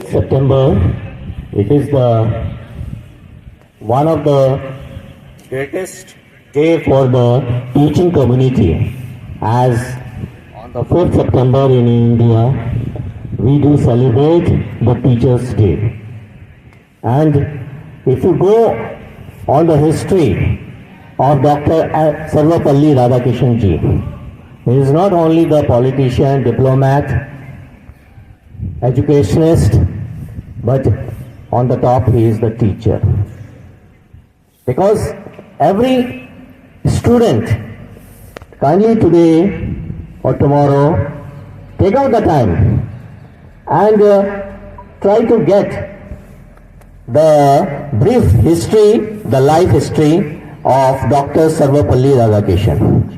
September, it is the one of the greatest day for the teaching community, as on the 4th September in India we do celebrate the Teachers' Day. And if you go on the history of Dr. Sarvapalli Radhakrishnan ji, he is not only the politician, diplomat, educationist, but on the top he is the teacher. Because every student, kindly today or tomorrow, take out the time and try to get the brief history, the life history of Dr. Sarvapalli Radhakrishnan.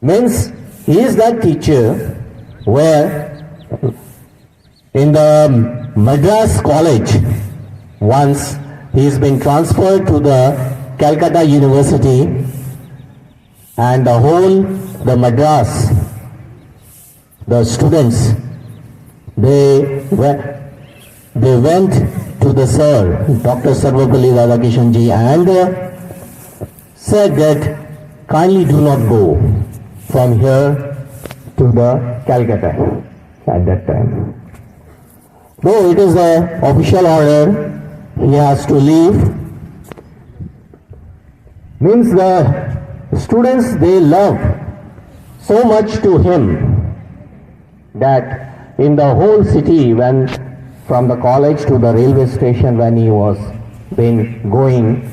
Means he is that teacher where in the Madras College, once he has been transferred to the Calcutta University, and the Madras, the students, they went to the Sir, Dr. Sarvapalli Radhakrishnan ji, and said that kindly do not go from here to the Calcutta at that time. Though it is an official order, he has to leave. Means the students, they love so much to him that in the whole city, when from the college to the railway station, when he was been going,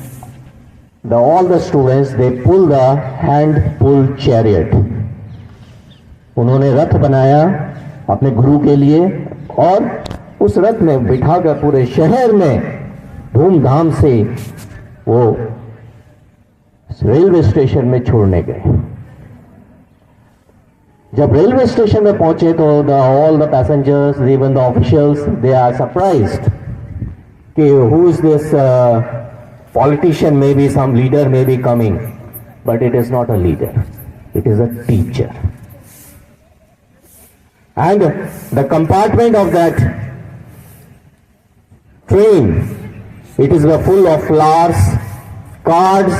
all the students, they pull the hand pull chariot. उन्होंने रथ बनाया अपने गुरु के लिए और उस रथ में बिठाकर पूरे शहर में धूमधाम से वो रेलवे स्टेशन में छोड़ने गए. जब रेलवे स्टेशन में पहुंचे तो all the passengers, even the officials, they are surprised कि who is this politician, maybe some leader may be coming, but it is not a leader, it is a teacher. And the compartment of that train, it is full of flowers, cards,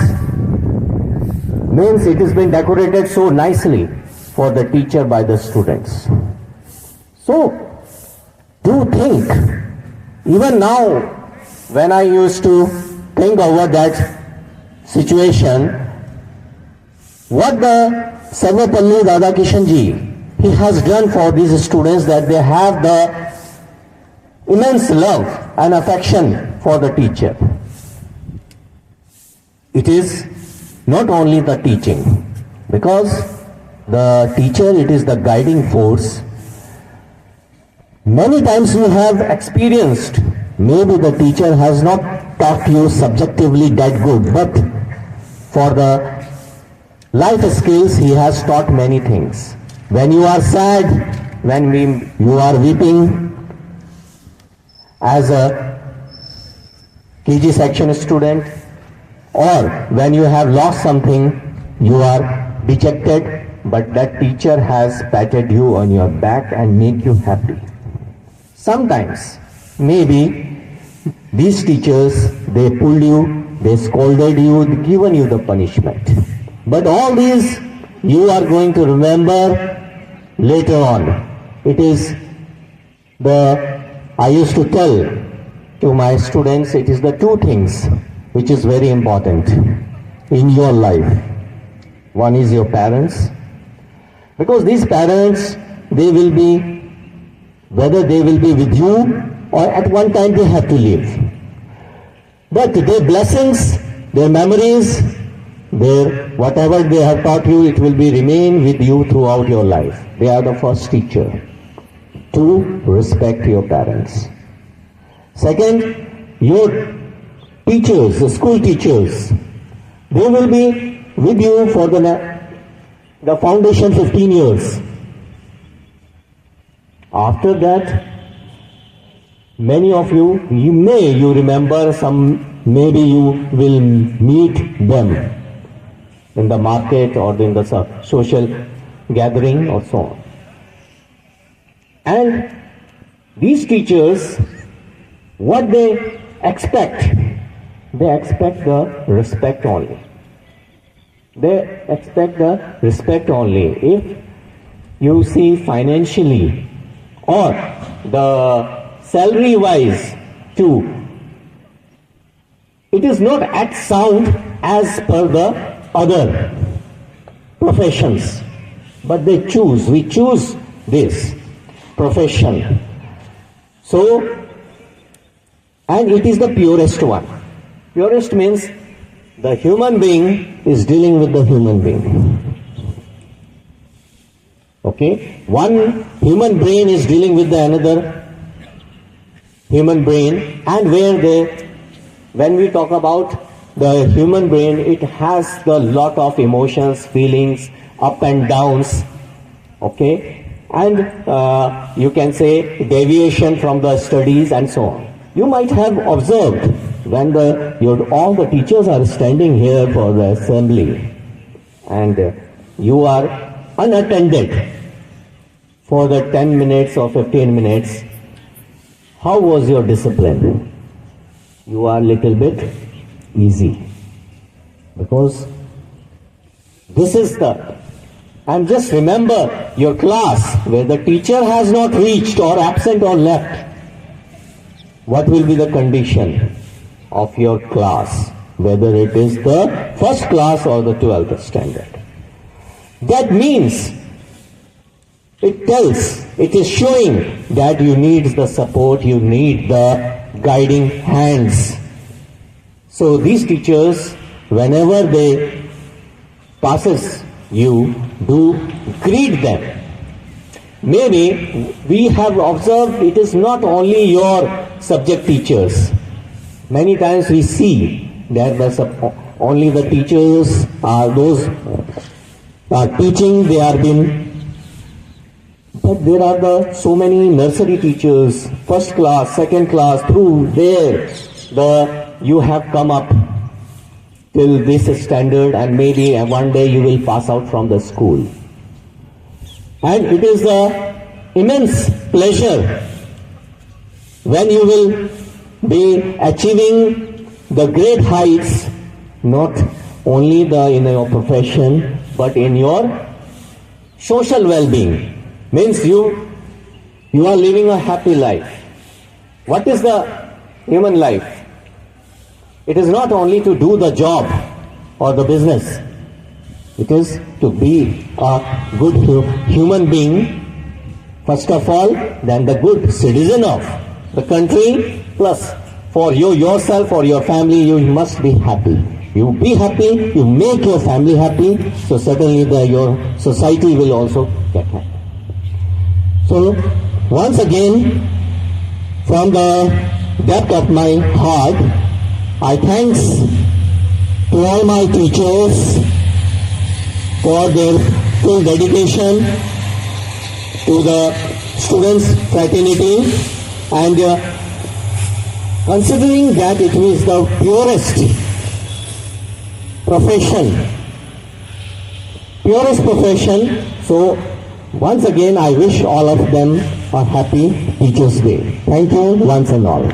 means it has been decorated so nicely for the teacher by the students. So, do think, even now when I used to think over that situation, what the Sarvapalli Radhakrishnan ji, he has done for these students, that they have the immense love and affection for the teacher. It is not only the teaching, because the teacher, it is the guiding force. Many times you have experienced, maybe the teacher has not taught you subjectively that good, but for the life skills he has taught many things. When you are sad, when you are weeping as a KG section student, or when you have lost something, you are dejected, but that teacher has patted you on your back and make you happy. Sometimes, maybe these teachers, they pulled you, they scolded you, they given you the punishment. But all these you are going to remember later on. It is I used to tell to my students, it is the two things which is very important in your life. One is your parents, because these parents, they will be, whether they will be with you or at one time they have to leave. But their blessings, their memories, their whatever they have taught you, it will be remain with you throughout your life. They are the first teacher. To respect your parents. Second, your teachers, the school teachers, they will be with you for the foundation 15 years. After that, many of you remember some, maybe you will meet them in the market or in the social gathering or so on. And these teachers, what they expect the respect only. They expect the respect only. If you see financially or the salary wise too, it is not at sound as per the other professions, but we choose this profession. So, and it is the purest one. Purest means the human being is dealing with the human being. Okay? One human brain is dealing with the another human brain, and when we talk about the human brain, it has the lot of emotions, feelings, up and downs. Okay? And you can say deviation from the studies and so on. You might have observed when all the teachers are standing here for the assembly and you are unattended for the 10 minutes or 15 minutes, how was your discipline? You are little bit easy, because this is and just remember your class where the teacher has not reached or absent or left. What will be the condition of your class, whether it is the first class or the 12th standard? That means it is showing that you need the support, you need the guiding hands. So these teachers, whenever they passes you, do greet them. Maybe we have observed it is not only your subject teachers. Many times we see that only the teachers are those teaching, they are been. But there are so many nursery teachers, first class, second class, through there you have come up till this standard, and maybe one day you will pass out from the school. And it is an immense pleasure when you will be achieving the great heights, not only in your profession, but in your social well-being. Means you are living a happy life. What is the human life? It is not only to do the job or the business. It is to be a good human being, first of all, then the good citizen of the country, plus for yourself or your family, you must be happy. You be happy, you make your family happy, so certainly your society will also get happy. So, once again, from the depth of my heart, I thanks to all my teachers for their full dedication to the students' fraternity, and considering that it is the purest profession, so once again I wish all of them a happy Teachers' Day. Thank you once and all.